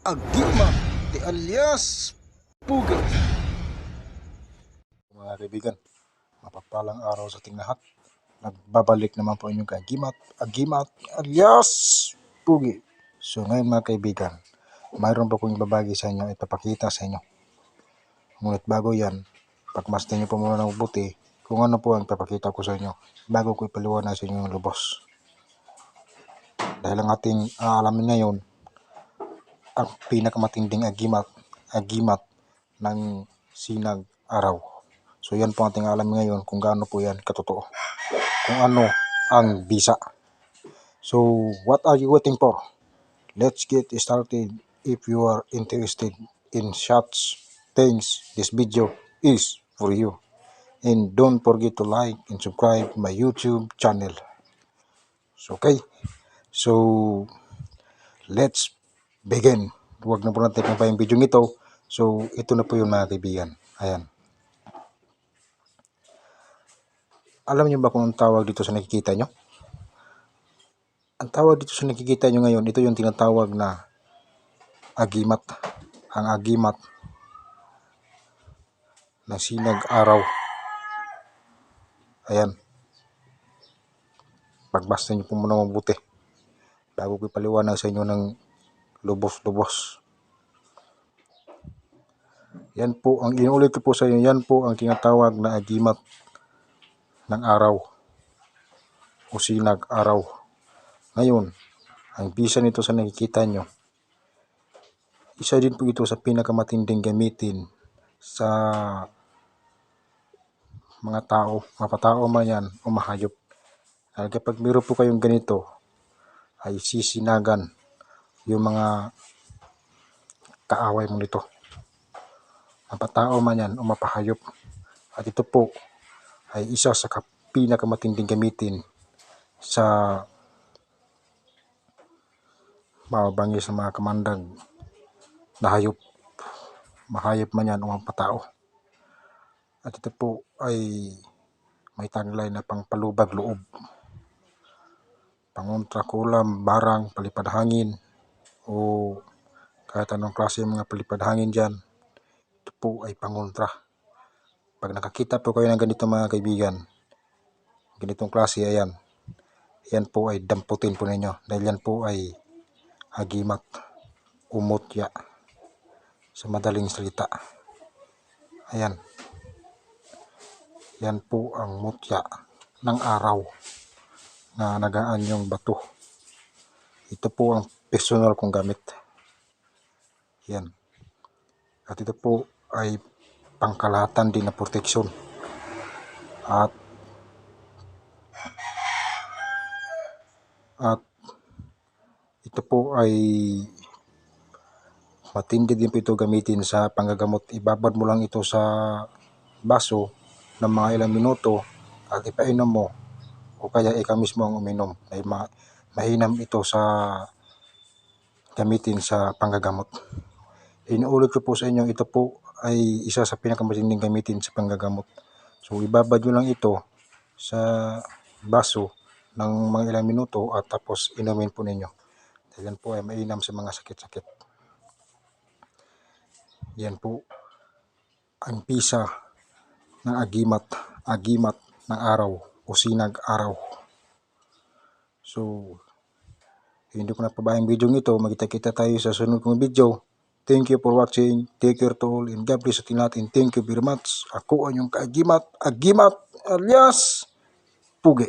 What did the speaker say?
Agimat de alias Pugi. Mga kaibigan, mapagpalang araw sa ating lahat. Nagbabalik naman po inyong Agimat alias Pugi. So ngayon mga kaibigan, mayroon po kong ibabagi sa inyo, ipapakita sa inyo. Ngunit bago yan, pagmasdan nyo po muna ng mabuti kung ano po ang ipapakita ko sa inyo bago ko ipaliwanag sa inyo ng lubos. Dahil ang ating aalamin ngayon, ang pinakamatinding agimat ng sinag araw. So yan po ating alam ngayon kung gaano po yan katotoo. Kung ano ang bisa. So what are you waiting for? Let's get started. If you are interested in such things, this video is for you. And don't forget to like and subscribe my YouTube channel. So, okay. So let's begin. Huwag na po natin pa yung video nito. So ito na po yung mga kaibigan. Ayan. Alam niyo ba kung ang tawag dito sa nakikita nyo? Ang tawag dito sa nakikita nyo ngayon, ito yung tinatawag na agimat. Ang agimat ng sinag araw. Ayan. Pagbasta nyo po muna mabuti bago ko ipaliwanag sa inyo ng lubos-lubos. Yan po, ang inuulit ko po sa inyo, yan po ang tinatawag na agimat ng araw o sinag araw. Ngayon, ang bisa nito sa nakikita nyo, isa din po ito sa pinakamatinding gamitin sa mga tao, mapatao man yan o mahayop. Dahil kapag meron po kayong ganito, ay sisinagan yung mga kaaway mo nito. Mapatao man yan o mapahayop. At ito po ay isa sa pinakamatinding gamitin sa mababangis sa mga kamandag na hayop. Mahayop man yan o mapatao. At ito po ay may tagline na pangpalubag loob, pangontra kulam, barang, palipad hangin, o kahit anong klase mga palipad hangin dyan. Ito po ay pangontra. Pag nakakita po kayo ng ganito mga kaibigan, ganitong klase, ayan, yan po ay damputin po ninyo dahil yan po ay agimat, umutya sa madaling salita. Ayan, yan po ang mutya ng araw na nagaan yung bato. Ito po ang personal kong gamit. Yan. At ito po ay pangkalahatan din na proteksyon. At ito po ay matindi din po ito gamitin sa panggagamot. Ibabad mo lang ito sa baso ng mga ilang minuto at ipainom mo o kaya ikaw mismo ang uminom. Ay mahinam ito sa gamitin sa panggagamot. Inuulit ko po sa inyo, ito po ay isa sa pinakamatinding gamitin sa panggagamot. So ibabad nyo lang ito sa baso ng mga ilang minuto at tapos inumin po ninyo. Yan po ay mainam sa mga sakit-sakit. Yan po ang pisa ng agimat ng araw o sinag araw. So hindi ko na pabayang video nito. Magkita-kita tayo sa sunod kong video. Thank you for watching. Take care to all and God bless ating natin. Thank you very much. Ako ang inyong agimat alias Pugi.